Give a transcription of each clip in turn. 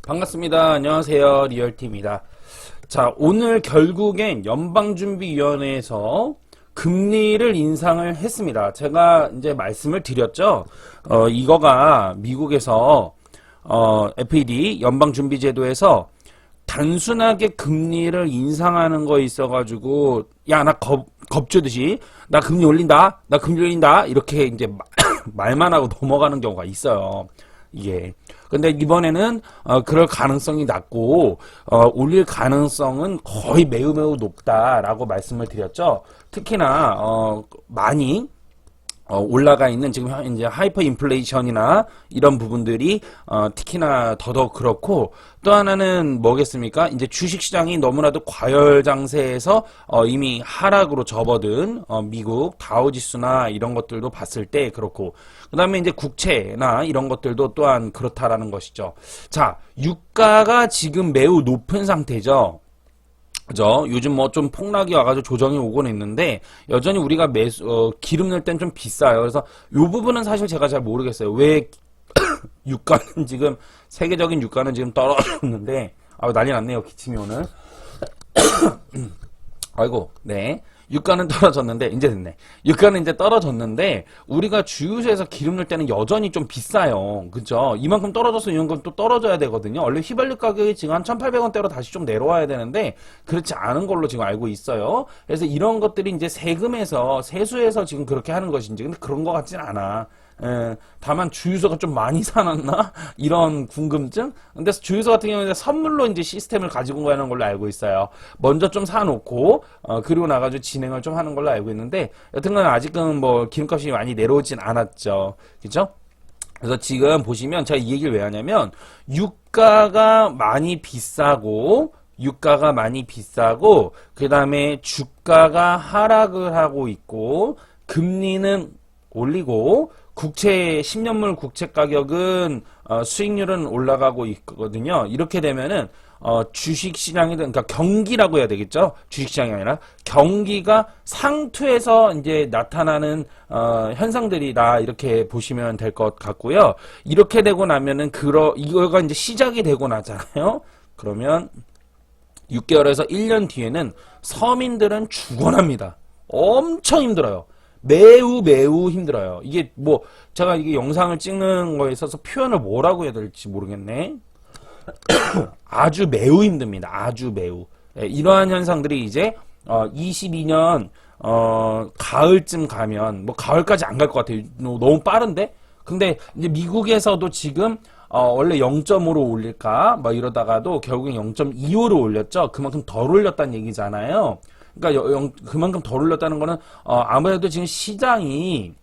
반갑습니다. 안녕하세요. 리얼티입니다. 자, 오늘 결국엔 연방준비위원회에서 금리를 인상을 했습니다. 제가 이제 말씀을 드렸죠. 이거가 미국에서 FED 연방준비제도에서 단순하게 금리를 인상하는 거 있어가지고 야, 나 겁주듯이 나 금리 올린다, 나 금리 올린다 이렇게 이제 말만 하고 넘어가는 경우가 있어요. 이게. 근데 이번에는 그럴 가능성이 낮고 올릴 가능성은 거의 매우 높다라고 말씀을 드렸죠. 특히나 많이 올라가 있는 지금 이제 하이퍼 인플레이션이나 이런 부분들이 특히나 더더욱 그렇고, 또 하나는 뭐겠습니까? 이제 주식시장이 너무나도 과열 장세에서 이미 하락으로 접어든 미국 다우지수나 이런 것들도 봤을 때 그렇고, 그 다음에 이제 국채나 이런 것들도 또한 그렇다라는 것이죠. 자, 유가가 지금 매우 높은 상태죠. 그죠? 요즘 뭐 좀 폭락이 와가지고 조정이 오곤 있는데, 여전히 우리가 기름 넣을 땐 좀 비싸요. 그래서 요 부분은 사실 제가 잘 모르겠어요. 왜 유가는 지금, 세계적인 유가는 지금 떨어졌는데, 난리 났네요. 기침이 오늘. 아이고, 네. 유가는 떨어졌는데, 이제 됐네. 유가는 이제 떨어졌는데, 우리가 주유소에서 기름 넣을 때는 여전히 좀 비싸요. 그죠? 이만큼 떨어져서 이만큼 또 떨어져야 되거든요. 원래 휘발유 가격이 지금 한 1,800원대로 다시 좀 내려와야 되는데, 그렇지 않은 걸로 지금 알고 있어요. 그래서 이런 것들이 이제 세수에서 지금 그렇게 하는 것인지, 근데 그런 것 같진 않아. 다만 주유소가 좀 많이 사놨나? 이런 궁금증? 근데 주유소 같은 경우는 선물로 이제 시스템을 가지고 가는 걸로 알고 있어요. 먼저 좀 사놓고, 그리고 나가지고 진행을 좀 하는 걸로 알고 있는데, 여튼간 아직은 뭐 기름값이 많이 내려오진 않았죠. 그죠? 그래서 지금 보시면 제가 이 얘기를 왜 하냐면, 유가가 많이 비싸고, 그 다음에 주가가 하락을 하고 있고, 금리는 올리고, 10년물 국채 가격은 수익률은 올라가고 있거든요. 이렇게 되면은 주식시장이든, 그러니까 경기라고 해야 되겠죠. 주식시장이 아니라 경기가 상투에서 이제 나타나는 현상들이다, 이렇게 보시면 될 것 같고요. 이렇게 되고 나면은 이거가 이제 시작이 되고 나잖아요. 그러면 6개월에서 1년 뒤에는 서민들은 죽어납니다. 엄청 힘들어요. 매우 힘들어요. 이게 뭐 제가 이게 영상을 찍는 거에 있어서 표현을 뭐라고 해야 될지 모르겠네. 아주 매우 힘듭니다. 아주 매우. 이러한 현상들이 이제 22년 가을쯤 가면, 뭐 가을까지 안 갈 것 같아요. 너무 빠른데? 근데 이제 미국에서도 지금 원래 0.5로 올릴까 뭐 이러다가도 결국엔 0.25로 올렸죠. 그만큼 덜 올렸다는 얘기잖아요. 그러니까 그만큼 덜 올렸다는 거는 아무래도 지금 시장이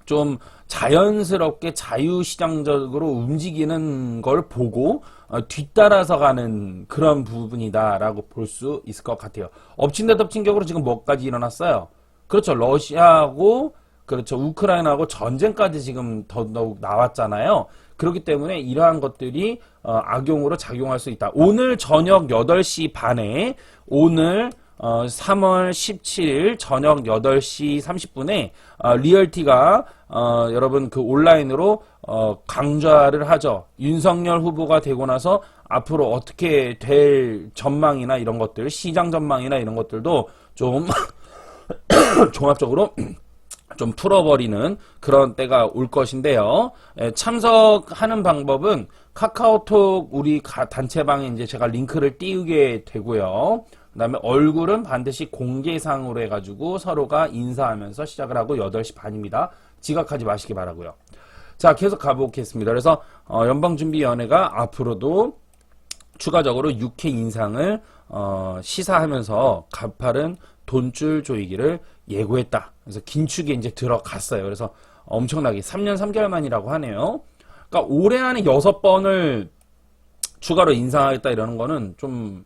좀 자연스럽게 자유시장적으로 움직이는 걸 보고 뒤따라서 가는 그런 부분이다라고 볼 수 있을 것 같아요. 엎친 데 덮친 격으로 지금 뭐까지 일어났어요? 그렇죠. 러시아하고, 그렇죠, 우크라이나하고 전쟁까지 지금 더더욱 나왔잖아요. 그렇기 때문에 이러한 것들이 악용으로 작용할 수 있다. 오늘 저녁 8시 반에, 오늘 3월 17일 저녁 8시 30분에 리얼티가 여러분 그 온라인으로 강좌를 하죠. 윤석열 후보가 되고 나서 앞으로 어떻게 될 전망이나 이런 것들, 시장 전망이나 이런 것들도 좀 종합적으로 좀 풀어버리는 그런 때가 올 것인데요. 참석하는 방법은 카카오톡 우리 단체방에 이제 제가 링크를 띄우게 되고요. 그 다음에 얼굴은 반드시 공개상으로 해가지고 서로가 인사하면서 시작을 하고 8시 반입니다. 지각하지 마시기 바라고요. 자, 계속 가보겠습니다. 그래서 연방준비위원회가 앞으로도 추가적으로 6회 인상을 시사하면서 가파른 돈줄 조이기를 예고했다. 그래서 긴축에 이제 들어갔어요. 그래서 엄청나게 3년 3개월 만이라고 하네요. 그러니까 올해 안에 6번을 추가로 인상하겠다 이러는 거는 좀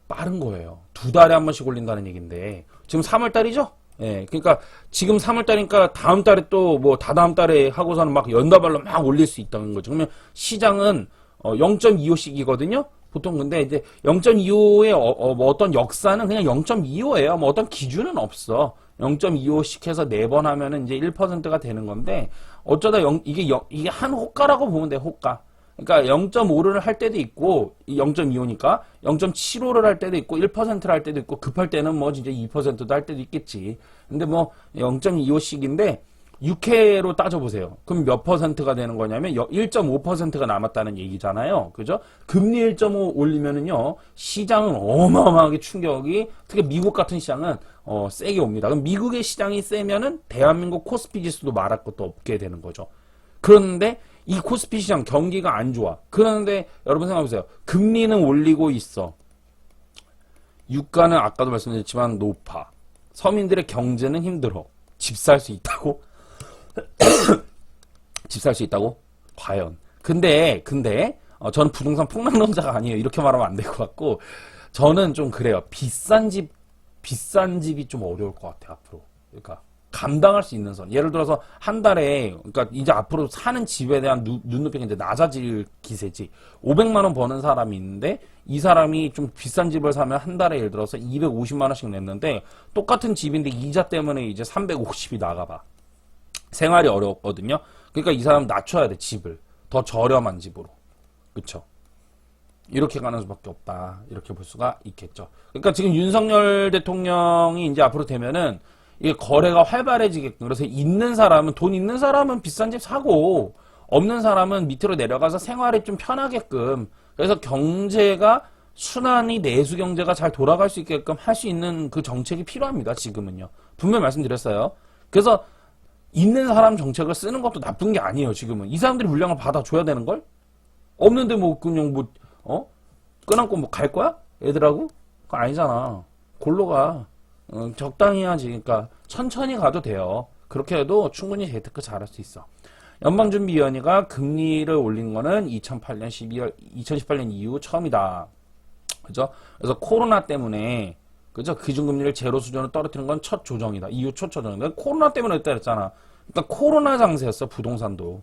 빠른 거예요. 2달에 한 번씩 올린다는 얘기인데 지금 3월달이죠? 예, 그러니까 지금 3월달이니까 다음 달에 또 뭐 다다음 달에 하고서는 막 연다발로 막 올릴 수 있다는 거죠. 그러면 시장은 0.25씩이거든요. 보통. 근데 이제 0.25의 뭐 어떤 역사는 그냥 0.25예요. 뭐 어떤 기준은 없어. 0.25씩 해서 4번 하면은 이제 1%가 되는 건데, 어쩌다 이게 한 호가라고 보면 돼, 호가. 그러니까 0.5를 할 때도 있고 0.25니까 0.75를 할 때도 있고 1%를 할 때도 있고 급할 때는 뭐 진짜 2%도 할 때도 있겠지. 근데 뭐 0.25씩인데 6회로 따져보세요. 그럼 몇 퍼센트가 되는 거냐면 1.5%가 남았다는 얘기잖아요. 그죠? 금리 1.5 올리면은요, 시장은 어마어마하게 충격이, 특히 미국 같은 시장은, 세게 옵니다. 그럼 미국의 시장이 세면은 대한민국 코스피 지수도 말할 것도 없게 되는 거죠. 그런데 이 코스피 시장 경기가 안 좋아. 그런데 여러분 생각해보세요. 금리는 올리고 있어. 유가는 아까도 말씀드렸지만 높아. 서민들의 경제는 힘들어. 집 살 수 있다고? 집 살 수 있다고? 과연. 근데, 저는 부동산 폭락론자가 아니에요. 이렇게 말하면 안 될 것 같고, 저는 좀 그래요. 비싼 집이 좀 어려울 것 같아요, 앞으로. 그러니까, 감당할 수 있는 선. 예를 들어서, 한 달에, 그러니까 이제 앞으로 사는 집에 대한 눈높이가 이제 낮아질 기세지. 500만원 버는 사람이 있는데, 이 사람이 좀 비싼 집을 사면 한 달에 예를 들어서 250만원씩 냈는데, 똑같은 집인데 이자 때문에 이제 350이 나가봐. 생활이 어려웠거든요. 그러니까 이 사람 낮춰야 돼, 집을. 더 저렴한 집으로. 그쵸? 이렇게 가는 수밖에 없다. 이렇게 볼 수가 있겠죠. 그러니까 지금 윤석열 대통령이 이제 앞으로 되면은 이게 거래가 활발해지게끔. 그래서 돈 있는 사람은 비싼 집 사고, 없는 사람은 밑으로 내려가서 생활이 좀 편하게끔. 그래서 경제가 순환이 내수 경제가 잘 돌아갈 수 있게끔 할 수 있는 그 정책이 필요합니다. 지금은요. 분명히 말씀드렸어요. 그래서 있는 사람 정책을 쓰는 것도 나쁜 게 아니에요, 지금은. 이 사람들이 물량을 받아줘야 되는 걸? 없는데 뭐, 그냥 뭐, 끊안고 뭐 갈 거야? 애들하고? 그거 아니잖아. 골로 가. 적당히 해야지. 그러니까, 천천히 가도 돼요. 그렇게 해도 충분히 재테크 잘할 수 있어. 연방준비위원회가 금리를 올린 거는 2018년 이후 처음이다. 그죠? 그래서 코로나 때문에 그죠? 기준금리를 제로 수준으로 떨어뜨리는 건 첫 조정이다. 이후 첫 조정이다. 코로나 때문에 했다 그랬잖아. 그러니까 코로나 장세였어, 부동산도.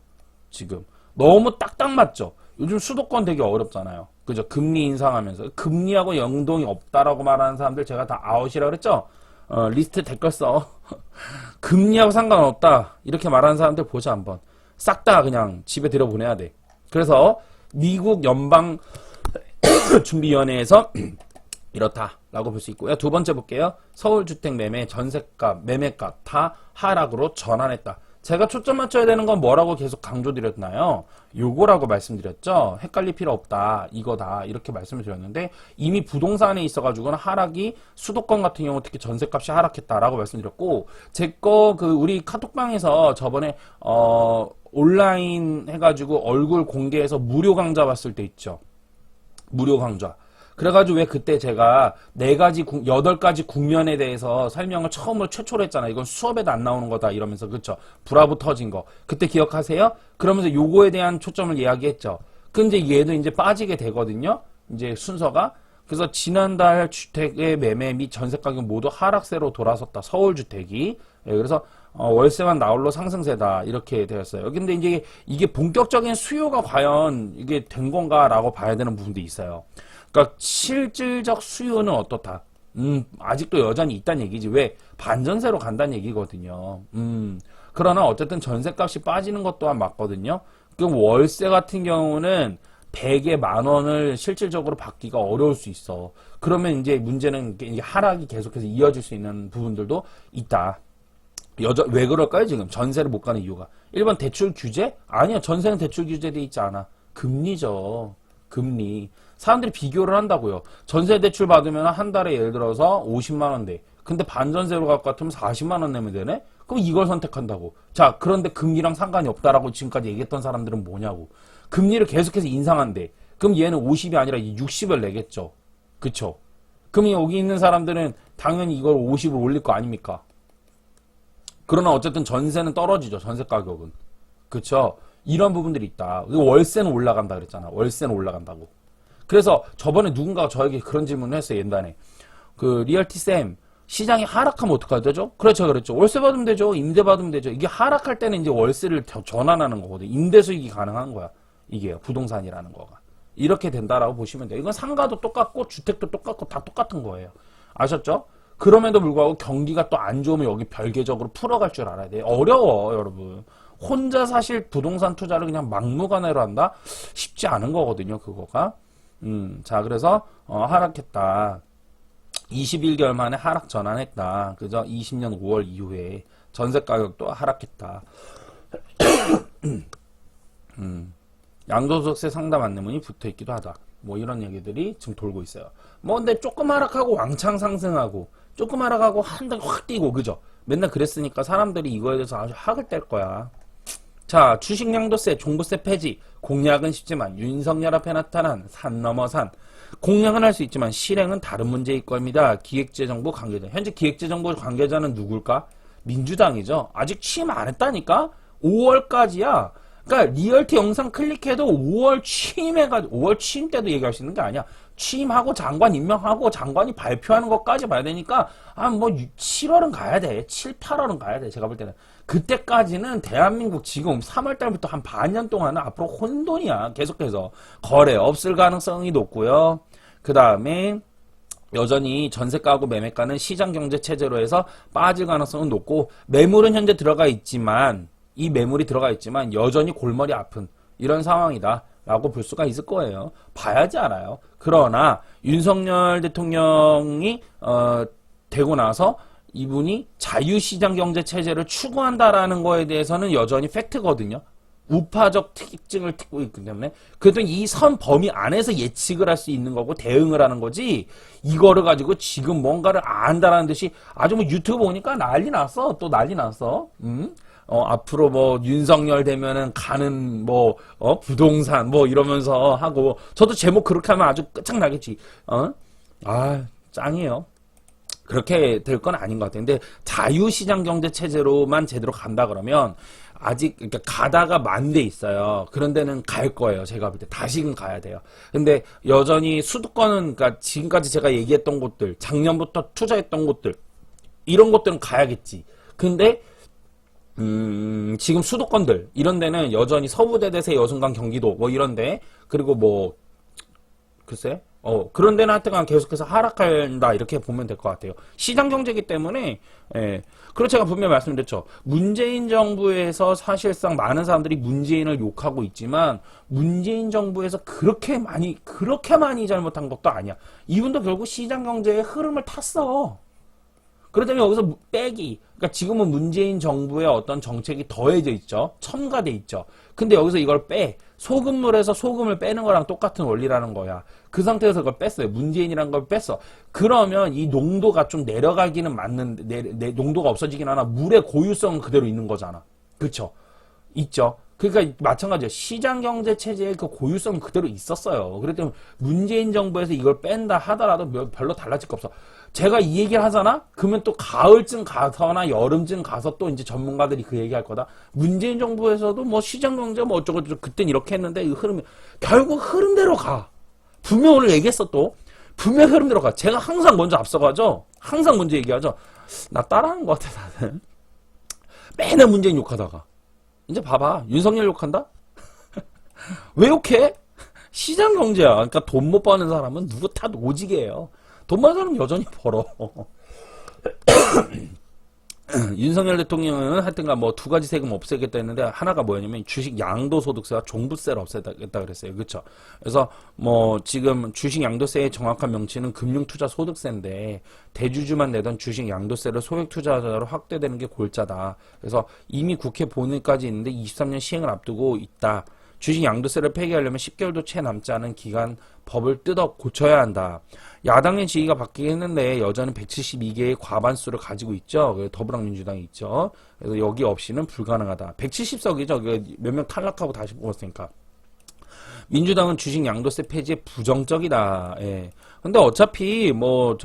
지금. 너무 딱딱 맞죠? 요즘 수도권 되게 어렵잖아요. 그죠? 금리 인상하면서. 금리하고 연동이 없다라고 말하는 사람들 제가 다 아웃이라고 그랬죠? 리스트 댓글 써. 금리하고 상관없다. 이렇게 말하는 사람들 보자, 한번. 싹 다 그냥 집에 들여보내야 돼. 그래서 미국 연방 준비위원회에서 이렇다라고 볼 수 있고요. 두 번째 볼게요. 서울주택 매매, 전세값, 매매값 다 하락으로 전환했다. 제가 초점 맞춰야 되는 건 뭐라고 계속 강조드렸나요? 요거라고 말씀드렸죠. 헷갈릴 필요 없다. 이거다. 이렇게 말씀을 드렸는데 이미 부동산에 있어가지고는 하락이 수도권 같은 경우 특히 전세값이 하락했다라고 말씀드렸고 제 거 우리 카톡방에서 저번에 온라인 해가지고 얼굴 공개해서 무료 강좌 봤을 때 있죠. 무료 강좌. 그래가지고 왜 그때 제가 8가지 국면에 대해서 설명을 최초로 했잖아요. 이건 수업에도 안 나오는 거다 이러면서 그쵸? 브라보 터진 거. 그때 기억하세요? 그러면서 요거에 대한 초점을 이야기했죠. 근데 얘도 이제 빠지게 되거든요. 이제 순서가. 그래서 지난달 주택의 매매 및 전세 가격 모두 하락세로 돌아섰다. 서울주택이. 예, 그래서 월세만 나홀로 상승세다. 이렇게 되었어요. 근데 이제 이게 본격적인 수요가 과연 이게 된 건가라고 봐야 되는 부분도 있어요. 그러니까 실질적 수요는 어떻다? 아직도 여전히 있다는 얘기지. 왜? 반전세로 간다는 얘기거든요. 그러나 어쨌든 전세값이 빠지는 것 또한 맞거든요. 그럼 월세 같은 경우는 100에 10,000원을 실질적으로 받기가 어려울 수 있어. 그러면 이제 문제는 이게 하락이 계속해서 이어질 수 있는 부분들도 있다. 왜 그럴까요, 지금? 전세를 못 가는 이유가. 1번 대출 규제? 아니요. 전세는 대출 규제돼 있지 않아. 금리죠. 금리. 사람들이 비교를 한다고요. 전세 대출 받으면 한 달에 예를 들어서 50만원 돼. 근데 반전세로 갈 것 같으면 40만원 내면 되네? 그럼 이걸 선택한다고. 자, 그런데 금리랑 상관이 없다라고 지금까지 얘기했던 사람들은 뭐냐고. 금리를 계속해서 인상한대. 그럼 얘는 50이 아니라 60을 내겠죠. 그쵸? 그럼 여기 있는 사람들은 당연히 이걸 50을 올릴 거 아닙니까? 그러나 어쨌든 전세는 떨어지죠. 전세 가격은. 그쵸? 이런 부분들이 있다. 월세는 올라간다 그랬잖아. 월세는 올라간다고. 그래서 저번에 누군가가 저에게 그런 질문을 했어요. 옛날에. 리얼티쌤, 시장이 하락하면 어떡해야 되죠? 그렇죠. 월세 받으면 되죠. 임대 받으면 되죠. 이게 하락할 때는 이제 월세를 전환하는 거거든요. 임대 수익이 가능한 거야. 이게요. 부동산이라는 거가. 이렇게 된다라고 보시면 돼요. 이건 상가도 똑같고 주택도 똑같고 다 똑같은 거예요. 아셨죠? 그럼에도 불구하고 경기가 또 안 좋으면 여기 별개적으로 풀어갈 줄 알아야 돼요. 어려워, 여러분. 혼자 사실 부동산 투자를 그냥 막무가내로 한다? 쉽지 않은 거거든요, 그거가. 자, 그래서, 하락했다. 21개월 만에 하락 전환했다. 그죠? 20년 5월 이후에 전세 가격도 하락했다. 양도소득세 상담 안내문이 붙어 있기도 하다. 뭐 이런 얘기들이 지금 돌고 있어요. 뭐 근데 조금 하락하고 왕창 상승하고 조금 하락하고 한 달 확 뛰고 그죠? 맨날 그랬으니까 사람들이 이거에 대해서 아주 학을 뗄 거야. 자, 주식 양도세, 종부세 폐지. 공약은 쉽지만 윤석열 앞에 나타난 산 넘어 산. 공약은 할 수 있지만 실행은 다른 문제일 겁니다. 기획재정부 관계자. 현재 기획재정부 관계자는 누굴까? 민주당이죠. 아직 취임 안 했다니까? 5월까지야. 그러니까 리얼티 영상 클릭해도 5월 취임해가지고 5월 취임 때도 얘기할 수 있는 게 아니야. 취임하고 장관 임명하고 장관이 발표하는 것까지 봐야 되니까 뭐 7월은 가야 돼. 7, 8월은 가야 돼. 제가 볼 때는. 그때까지는 대한민국 지금 3월 달부터 한 반년 동안은 앞으로 혼돈이야. 계속해서 거래 없을 가능성이 높고요. 그 다음에 여전히 전세가하고 매매가는 시장경제 체제로 해서 빠질 가능성은 높고 매물은 현재 들어가 있지만 이 매물이 들어가 있지만 여전히 골머리 아픈 이런 상황이다 라고 볼 수가 있을 거예요. 봐야지 알아요. 그러나 윤석열 대통령이 되고 나서 이분이 자유시장 경제 체제를 추구한다라는 거에 대해서는 여전히 팩트거든요. 우파적 특징을 띠고 있기 때문에 그래도 이 선 범위 안에서 예측을 할 수 있는 거고 대응을 하는 거지 이거를 가지고 지금 뭔가를 안다라는 듯이 아주 뭐 유튜브 보니까 난리 났어. 또 난리 났어. 앞으로 뭐 윤석열 되면은 가는 뭐 부동산 뭐 이러면서 하고 저도 제목 그렇게 하면 아주 끝장나겠지. 짱이에요. 그렇게 될 건 아닌 것 같아요. 근데 자유시장 경제 체제로만 제대로 간다 그러면 아직 그러니까 가다가 만 데 있어요. 그런 데는 갈 거예요. 제가 볼 때 다시금 가야 돼요. 근데 여전히 수도권은 그러니까 지금까지 제가 얘기했던 곳들, 작년부터 투자했던 곳들 이런 곳들은 가야겠지. 근데 지금 수도권들 이런 데는 여전히 서부대대세 여sun강 경기도 뭐 이런데 그리고 뭐 글쎄 그런 데는 하여튼간 계속해서 하락한다 이렇게 보면 될 것 같아요. 시장 경제이기 때문에 그리고 제가 분명히 말씀드렸죠. 문재인 정부에서 사실상 많은 사람들이 문재인을 욕하고 있지만 문재인 정부에서 그렇게 많이 잘못한 것도 아니야. 이분도 결국 시장 경제의 흐름을 탔어. 그렇다면 여기서 빼기. 그러니까 지금은 문재인 정부의 어떤 정책이 더해져 있죠. 첨가돼 있죠. 근데 여기서 이걸 소금물에서 소금을 빼는 거랑 똑같은 원리라는 거야. 그 상태에서 그걸 뺐어요. 문재인이라는 걸 뺐어. 그러면 이 농도가 좀 내려가기는 맞는데, 농도가 없어지긴 하나 물의 고유성은 그대로 있는 거잖아. 그쵸? 있죠. 그러니까 마찬가지예요. 시장경제 체제의 그 고유성은 그대로 있었어요. 그렇기 때문에 문재인 정부에서 이걸 뺀다 하더라도 별로 달라질 거 없어. 제가 이 얘기를 하잖아? 그러면 또 가을쯤 가서나 여름쯤 가서 또 이제 전문가들이 그 얘기 할 거다. 문재인 정부에서도 뭐 시장경제 뭐 어쩌고저쩌고 그땐 이렇게 했는데 이 흐름이 결국 흐름대로 가. 분명 오늘 얘기했어 또. 분명 흐름대로 가. 제가 항상 먼저 앞서가죠. 항상 먼저 얘기하죠. 나 따라하는 것 같아 나는. 맨날 문재인 욕하다가. 이제 봐봐. 윤석열 욕한다? 왜 욕해? 시장 경제야. 그러니까 돈 못 버는 사람은 누구 탓 오지게예요. 돈 버는 사람은 여전히 벌어. 윤석열 대통령은 하여튼간 뭐 두 가지 세금 없애겠다 했는데 하나가 뭐냐면 주식 양도소득세와 종부세를 없애겠다 그랬어요. 그렇죠? 그래서 뭐 지금 주식 양도세의 정확한 명칭은 금융투자소득세인데 대주주만 내던 주식 양도세를 소액투자자로 확대되는 게 골자다. 그래서 이미 국회 본회의까지 있는데 23년 시행을 앞두고 있다. 주식 양도세를 폐기하려면 10개월도 채 남지 않은 기간 법을 뜯어 고쳐야 한다. 야당의 지위가 바뀌긴 했는데 여전히 172개의 과반수를 가지고 있죠. 더불어민주당이 있죠. 그래서 여기 없이는 불가능하다. 170석이죠. 몇 명 탈락하고 다시 뽑았으니까. 민주당은 주식 양도세 폐지에 부정적이다. 예. 근데 어차피 뭐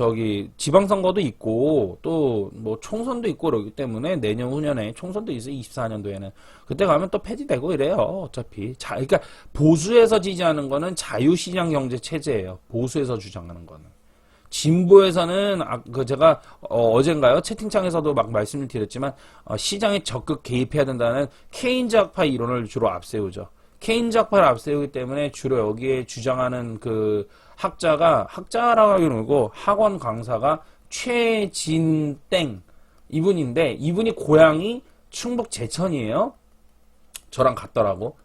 지방선거도 있고 또 뭐 총선도 있고 그러기 때문에 내년 후년에 총선도 있어요. 24년도에는 그때 가면 또 폐지되고 이래요. 어차피 그러니까 보수에서 지지하는 거는 자유시장 경제 체제예요. 보수에서 주장하는 거는. 진보에서는 제가 어젠가요 채팅창에서도 막 말씀을 드렸지만 시장에 적극 개입해야 된다는 케인즈 학파 이론을 주로 앞세우죠. 케인즈 학파를 앞세우기 때문에 주로 여기에 주장하는 그 학자라고 하기는 하고 학원 강사가 최진땡 이분인데 이분이 고향이 충북 제천이에요. 저랑 같더라고.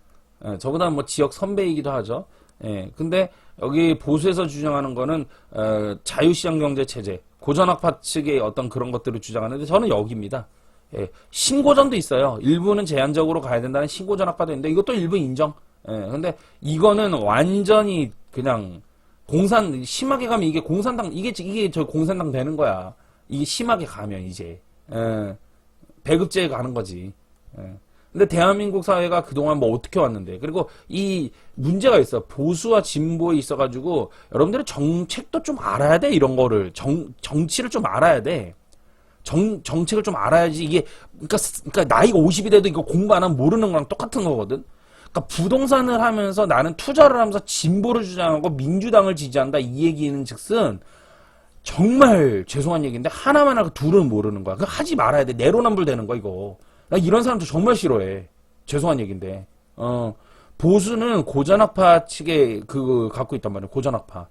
예, 저보다 뭐 지역 선배이기도 하죠. 예, 근데 여기 보수에서 주장하는 거는 자유시장 경제 체제, 고전학파 측의 어떤 그런 것들을 주장하는데 저는 여기입니다. 예, 신고전도 있어요. 일부는 제한적으로 가야 된다는 신고전학파도 있는데 이것도 일부 인정. 예, 근데 이거는 완전히 그냥 심하게 가면 이게 공산당, 이게 저 공산당 되는 거야. 이게 심하게 가면 이제. 예, 배급제에 가는 거지. 예. 근데 대한민국 사회가 그동안 뭐 어떻게 왔는데. 그리고 이 문제가 있어. 보수와 진보에 있어가지고 여러분들이 정책도 좀 알아야 돼. 이런 거를. 정치를 좀 알아야 돼. 정책을 좀 알아야지 이게, 그러니까 나이가 50이 돼도 이거 공부 안 하면 모르는 거랑 똑같은 거거든. 그러니까 부동산을 하면서 나는 투자를 하면서 진보를 주장하고 민주당을 지지한다. 이 얘기는 즉슨 정말 죄송한 얘기인데 하나만 하고 둘은 모르는 거야. 그거 하지 말아야 돼. 내로남불 되는 거 이거. 나 이런 사람도 정말 싫어해. 죄송한 얘기인데. 보수는 고전학파 측에 갖고 있단 말이에요. 고전학파.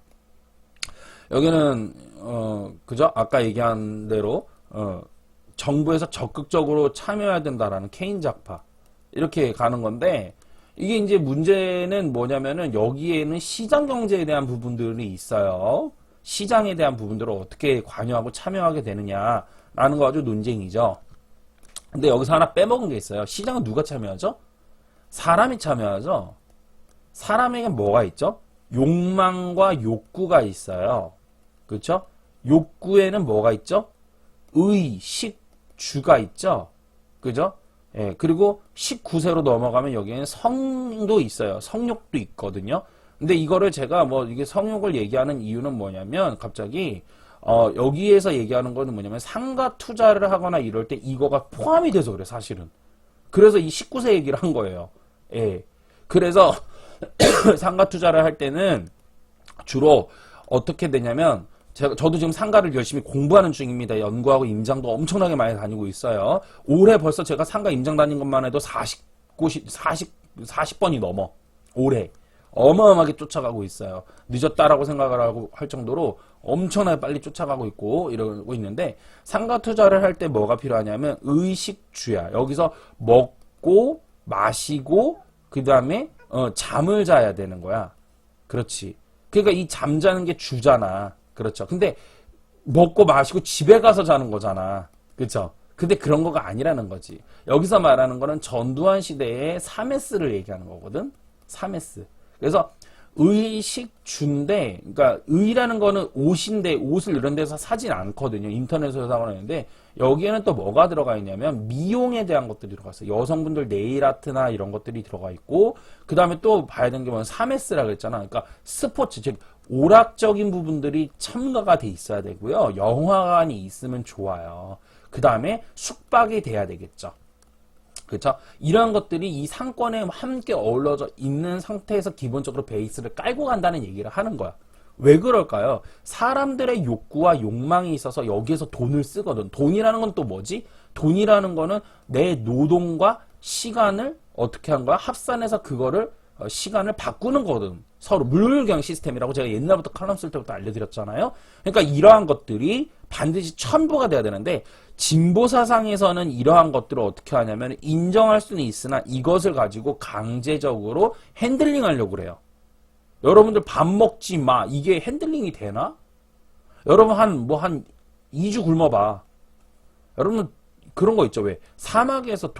여기는 그죠? 아까 얘기한 대로 정부에서 적극적으로 참여해야 된다라는 케인즈학파 이렇게 가는 건데 이게 이제 문제는 뭐냐면은 여기에는 시장 경제에 대한 부분들이 있어요. 시장에 대한 부분들을 어떻게 관여하고 참여하게 되느냐라는 거 아주 논쟁이죠. 근데 여기서 하나 빼먹은 게 있어요. 시장은 누가 참여하죠? 사람이 참여하죠. 사람에게 뭐가 있죠? 욕망과 욕구가 있어요. 그렇죠? 욕구에는 뭐가 있죠? 의, 식, 주가 있죠. 그죠? 예, 그리고 19세로 넘어가면 여기에는 성도 있어요. 성욕도 있거든요. 근데 이거를 제가 뭐 이게 성욕을 얘기하는 이유는 뭐냐면 갑자기 여기에서 얘기하는 거는 뭐냐면 상가 투자를 하거나 이럴 때 이거가 포함이 돼서 그래 사실은. 그래서 이 19세 얘기를 한 거예요. 예. 그래서 상가 투자를 할 때는 주로 어떻게 되냐면 저도 지금 상가를 열심히 공부하는 중입니다. 연구하고 임장도 엄청나게 많이 다니고 있어요. 올해 벌써 제가 상가 임장 다닌 것만 해도 40번이 넘어. 올해. 어마어마하게 쫓아가고 있어요. 늦었다라고 생각을 하고 할 정도로 엄청나게 빨리 쫓아가고 있고 이러고 있는데 상가 투자를 할 때 뭐가 필요하냐면 의식주야. 여기서 먹고 마시고 그 다음에 잠을 자야 되는 거야. 그렇지. 그러니까 이 잠자는 게 주잖아. 그렇죠. 근데 먹고 마시고 집에 가서 자는 거잖아. 그렇죠. 근데 그런 거가 아니라는 거지. 여기서 말하는 거는 전두환 시대의 3S를 얘기하는 거거든. 3S. 그래서 의식주인데, 그러니까 의라는 거는 옷인데 옷을 이런 데서 사진 않거든요. 인터넷에서 사거는데 여기에는 또 뭐가 들어가 있냐면 미용에 대한 것들이 들어가 있어요. 여성분들 네일 아트나 이런 것들이 들어가 있고 그 다음에 또 봐야 되는 게 뭐냐면 3S라 그랬잖아. 그러니까 스포츠, 즉 오락적인 부분들이 첨가가 돼 있어야 되고요. 영화관이 있으면 좋아요. 그 다음에 숙박이 돼야 되겠죠. 그렇죠? 이러한 것들이 이 상권에 함께 어우러져 있는 상태에서 기본적으로 베이스를 깔고 간다는 얘기를 하는 거야. 왜 그럴까요? 사람들의 욕구와 욕망이 있어서 여기에서 돈을 쓰거든. 돈이라는 건 또 뭐지? 돈이라는 거는 내 노동과 시간을 어떻게 한 거야? 합산해서 그거를 시간을 바꾸는 거거든. 서로 물gang 시스템이라고 제가 옛날부터 칼럼 쓸 때부터 알려드렸잖아요. 그러니까 이러한 것들이 반드시 첨부가 돼야 되는데 진보 사상에서는 이러한 것들을 어떻게 하냐면 인정할 수는 있으나 이것을 가지고 강제적으로 핸들링 하려고 그래요. 여러분들 밥 먹지 마. 이게 핸들링이 되나? 여러분 한 2주 굶어봐. 여러분 그런 거 있죠. 왜? 사막에서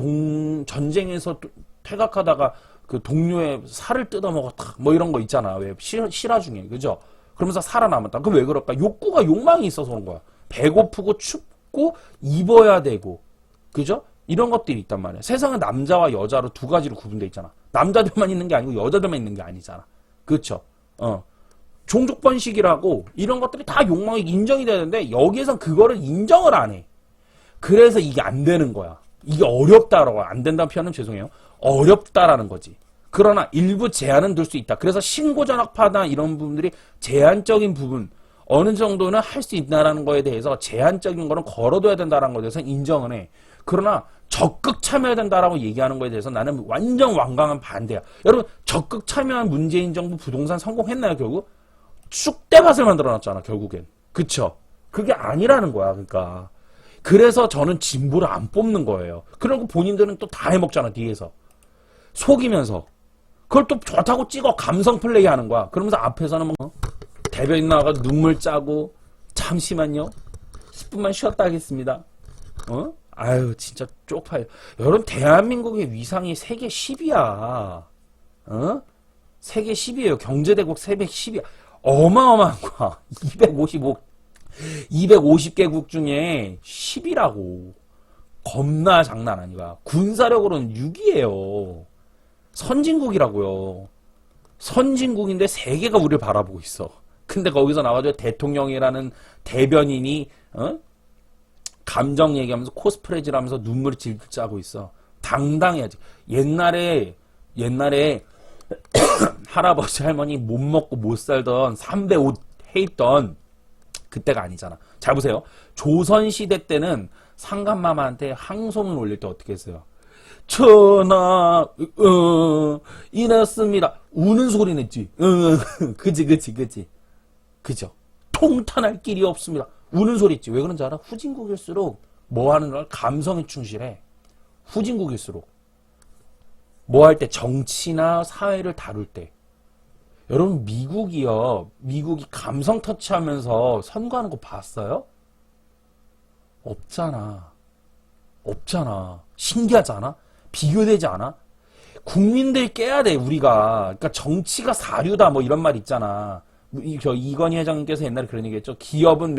전쟁에서 퇴각하다가 그 동료의 살을 뜯어먹었다. 뭐 이런 거 있잖아. 왜? 실화 중에. 그죠? 그러면서 살아남았다. 그럼 왜 그럴까? 욕구가 욕망이 있어서 그런 거야. 배고프고 춥고 입어야 되고. 그죠? 이런 것들이 있단 말이야. 세상은 남자와 여자로 두 가지로 구분돼 있잖아. 남자들만 있는 게 아니고 여자들만 있는 게 아니잖아. 그렇죠? 종족 번식이라고 이런 것들이 다 욕망이 인정이 되는데 여기에선 그거를 인정을 안 해. 그래서 이게 안 되는 거야. 이게 어렵다라고. 안 된다는 표현은 죄송해요. 어렵다라는 거지. 그러나 일부 제한은 둘 수 있다. 그래서 신고전학파나 이런 부분들이 제한적인 부분 어느 정도는 할 수 있다라는 거에 대해서 제한적인 거는 걸어둬야 된다라는 거에 대해서 인정은 해. 그러나 적극 참여해야 된다라고 얘기하는 거에 대해서 나는 완전 완강한 반대야. 여러분 적극 참여한 문재인 정부 부동산 성공했나요 결국? 쑥대밭을 만들어놨잖아 결국엔. 그쵸? 그게 아니라는 거야. 그러니까 그래서 저는 진보를 안 뽑는 거예요. 그리고 본인들은 또 다 해먹잖아 뒤에서. 속이면서. 그걸 또 좋다고 찍어 감성 플레이 하는 거야. 그러면서 앞에서는 뭐 대변인 나와가 눈물 짜고 잠시만요. 10분만 쉬었다 하겠습니다. 아유 진짜 쪽팔려. 여러분 대한민국의 위상이 세계 10위야. 세계 10위에요. 경제대국 세계 10위야. 어마어마한 거야. 250개국 중에 10위라고. 겁나 장난 아니야. 군사력으로는 6위예요. 선진국이라고요. 선진국인데 세계가 우리를 바라보고 있어. 근데 거기서 나와가지고 대통령이라는 대변인이 감정 얘기하면서 코스프레질하면서 눈물이 질질 짜고 있어. 당당해야지. 옛날에 할아버지 할머니 못 먹고 못 살던 삼배 옷 해입던 그때가 아니잖아. 잘 보세요. 조선시대 때는 상간마마한테 항송을 올릴 때 어떻게 했어요? 전하, 이났습니다. 우는 소리 냈지. 그지. 그죠? 통탄할 길이 없습니다. 우는 소리 있지. 왜 그런지 알아? 후진국일수록 뭐 하는 걸 감성에 충실해. 후진국일수록. 뭐 할 때 정치나 사회를 다룰 때. 여러분 미국이 감성 터치하면서 선거하는 거 봤어요? 없잖아. 신기하지 않아? 비교되지 않아? 국민들 깨야 돼, 우리가. 그러니까 정치가 사류다, 뭐 이런 말 있잖아. 저 이건희 회장님께서 옛날에 그런 얘기 했죠. 기업은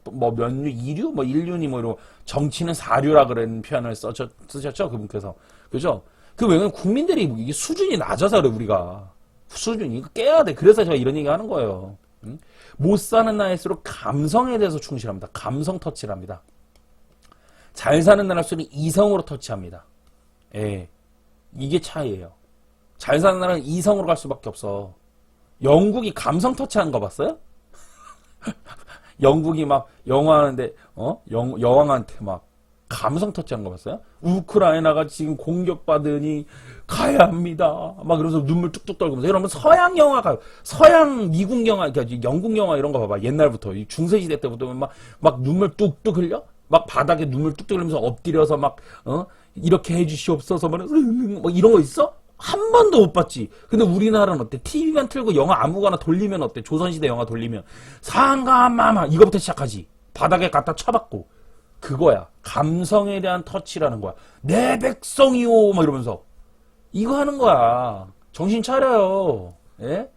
몇류, 이류? 뭐 일류니 뭐 이러고, 정치는 사류라 그런 표현을 쓰셨죠, 그분께서. 그죠? 왜냐면 국민들이 이게 수준이 낮아서 그래, 우리가. 수준이. 이거 깨야 돼. 그래서 제가 이런 얘기 하는 거예요. 응? 못 사는 나일수록 감성에 대해서 충실합니다. 감성 터치를 합니다. 잘 사는 나라일수록 이성으로 터치합니다. 예. 이게 차이예요. 잘 사는 나라는 이성으로 갈 수밖에 없어. 영국이 감성 터치하는 거 봤어요? 영국이 막 영화하는데 여왕한테 막 감성 터치하는 거 봤어요? 우크라이나가 지금 공격받으니 가야 합니다. 막 그러면서 눈물 뚝뚝 떨면서. 여러분 서양 영화 가요. 서양 미국 영화, 그러니까 영국 영화 이런 거 봐봐. 옛날부터 중세시대 때부터 막 눈물 뚝뚝 흘려? 막 바닥에 눈물 뚝뚝 흘리면서 엎드려서 막 이렇게 해주시옵소서 뭐 이런 거 있어? 한 번도 못 봤지. 근데 우리나라는 어때? TV만 틀고 영화 아무거나 돌리면 어때? 조선시대 영화 돌리면 상가마마 이거부터 시작하지. 바닥에 갖다 쳐박고. 그거야. 감성에 대한 터치라는 거야. 내 백성이요 막 이러면서 이거 하는 거야. 정신 차려요. 예?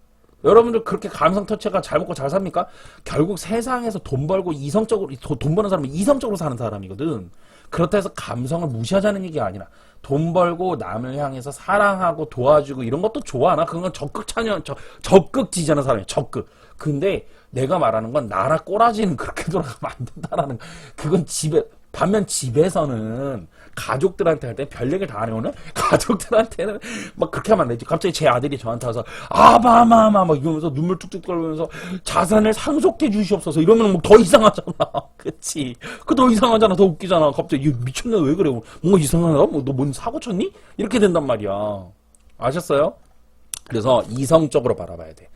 여러분들 그렇게 감성 터치가 잘 먹고 잘 삽니까? 결국 세상에서 돈 벌고 이성적으로 돈 버는 사람은 이성적으로 사는 사람이거든. 그렇다 해서 감성을 무시하자는 얘기가 아니라 돈 벌고 남을 향해서 사랑하고 도와주고 이런 것도 좋아. 나 그건 적극지지하는 사람이야. 적극. 근데 내가 말하는 건 나라 꼬라지는 그렇게 돌아가면 안 된다라는 그건 반면 집에서는 가족들한테 할 때 별 얘기를 다 안 해오는 가족들한테는 막 그렇게 하면 안 되지. 갑자기 제 아들이 저한테 와서 아바마마 막 이러면서 눈물 뚝뚝 떨면서 자산을 상속해 주시옵소서 이러면 뭐 더 이상하잖아. 그치? 그 더 이상하잖아. 더 웃기잖아. 갑자기 미쳤네 왜 그래? 뭔가 이상하다? 뭐 너 뭔 사고 쳤니? 이렇게 된단 말이야. 아셨어요? 그래서 이성적으로 바라봐야 돼.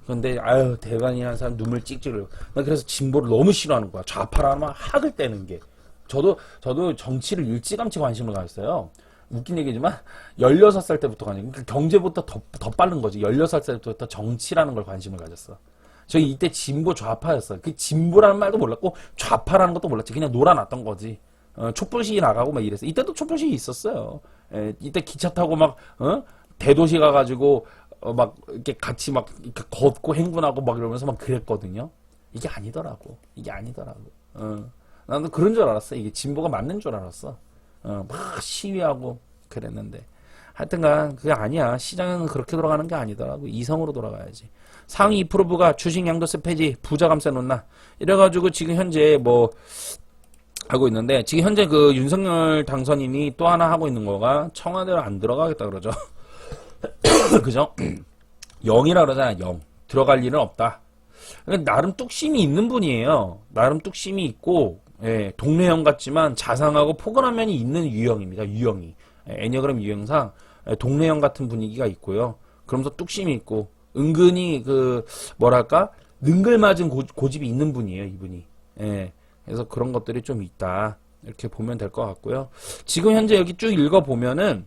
근데 아유 대관이라는 사람 눈물 찍찍 흘려. 나 그래서 진보를 너무 싫어하는 거야. 좌파라면 학을 떼는 게. 저도 정치를 일찌감치 관심을 가졌어요. 웃긴 얘기지만 16살 때부터 그러니까 경제보다 더 빠른 거지. 16살 때부터 정치라는 걸 관심을 가졌어. 저 이때 진보 좌파였어요. 그 진보라는 말도 몰랐고 좌파라는 것도 몰랐지. 그냥 놀아놨던 거지. 촛불시위 나가고 막 이랬어. 이때도 촛불시위 있었어요. 이때 기차 타고 막 대도시 가가지고 막 이렇게 같이 막 이렇게 걷고 행군하고 막 이러면서 막 그랬거든요. 이게 아니더라고. 나는 그런 줄 알았어. 이게 진보가 맞는 줄 알았어. 막 시위하고 그랬는데. 하여튼간 그게 아니야. 시장은 그렇게 돌아가는 게 아니더라고. 이성으로 돌아가야지. 상위 2%부가 주식 양도세 폐지, 부자 감세 논란. 이래가지고 지금 현재 뭐 하고 있는데 지금 현재 그 윤석열 당선인이 또 하나 하고 있는 거가 청와대로 안 들어가겠다 그러죠. 그죠? 0이라 그러잖아. 0. 들어갈 일은 없다. 나름 뚝심이 있는 분이에요. 나름 뚝심이 있고 예, 동네형 같지만 자상하고 포근한 면이 있는 유형입니다. 유형이. 애니어그램 유형상 동네형 같은 분위기가 있고요. 그러면서 뚝심이 있고 은근히 그 뭐랄까 능글맞은 고집이 있는 분이에요. 이분이. 예, 그래서 그런 것들이 좀 있다. 이렇게 보면 될 것 같고요. 지금 현재 여기 쭉 읽어보면은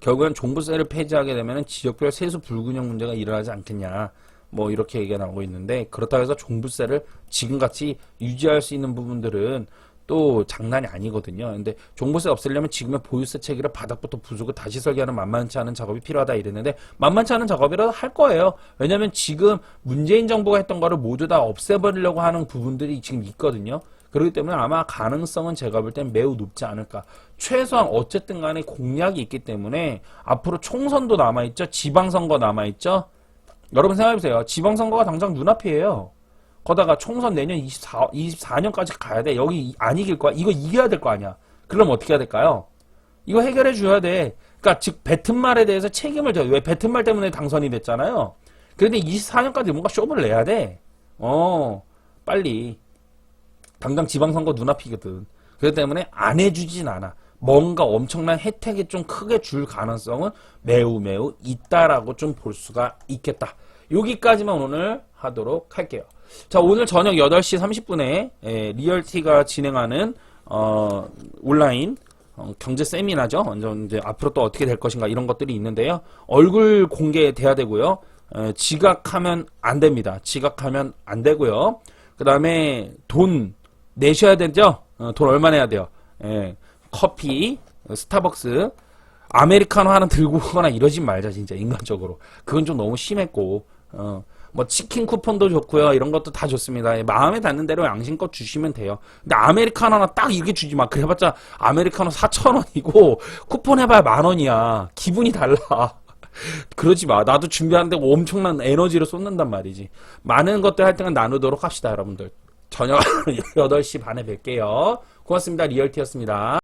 결국엔 종부세를 폐지하게 되면 지역별 세수 불균형 문제가 일어나지 않겠냐. 뭐 이렇게 얘기가 나오고 있는데, 그렇다고 해서 종부세를 지금같이 유지할 수 있는 부분들은 또 장난이 아니거든요. 근데 종부세 없애려면 지금의 보유세 체계를 바닥부터 부수고 다시 설계하는 만만치 않은 작업이 필요하다 이랬는데, 만만치 않은 작업이라도 할 거예요. 왜냐면 지금 문재인 정부가 했던 거를 모두 다 없애버리려고 하는 부분들이 지금 있거든요. 그렇기 때문에 아마 가능성은 제가 볼 땐 매우 높지 않을까. 최소한 어쨌든 간에 공약이 있기 때문에 앞으로 총선도 남아있죠. 지방선거 남아있죠. 여러분 생각해보세요. 지방선거가 당장 눈앞이에요. 거다가 총선 내년 24년까지 가야 돼. 여기 안 이길 거야. 이거 이겨야 될 거 아니야. 그럼 어떻게 해야 될까요? 이거 해결해 줘야 돼. 그러니까 즉 뱉은 말에 대해서 책임을 져요. 왜 뱉은 말 때문에 당선이 됐잖아요. 그런데 24년까지 뭔가 쇼를 내야 돼. 빨리. 당장 지방선거 눈앞이거든. 그렇기 때문에 안 해주진 않아. 뭔가 엄청난 혜택이 좀 크게 줄 가능성은 매우 매우 있다라고 좀 볼 수가 있겠다. 여기까지만 오늘 하도록 할게요. 자, 오늘 저녁 8시 30분에 리얼티가 진행하는 온라인 경제 세미나죠. 이제 앞으로 또 어떻게 될 것인가 이런 것들이 있는데요. 얼굴 공개돼야 되고요. 지각하면 안 됩니다. 지각하면 안 되고요. 그 다음에 돈 내셔야 되죠. 돈 얼마 내야 돼요. 커피, 스타벅스, 아메리카노 하나 들고 오거나 이러지 말자 진짜 인간적으로. 그건 좀 너무 심했고 뭐 치킨 쿠폰도 좋고요. 이런 것도 다 좋습니다. 마음에 닿는 대로 양심껏 주시면 돼요. 근데 아메리카노 하나 딱 이렇게 주지 마. 그래봤자 아메리카노 4,000원이고 쿠폰 해봐야 10,000원이야. 기분이 달라. 그러지 마. 나도 준비하는데 엄청난 에너지를 쏟는단 말이지. 많은 것들 할 때는 나누도록 합시다 여러분들. 저녁 8시 반에 뵐게요. 고맙습니다. 리얼티였습니다.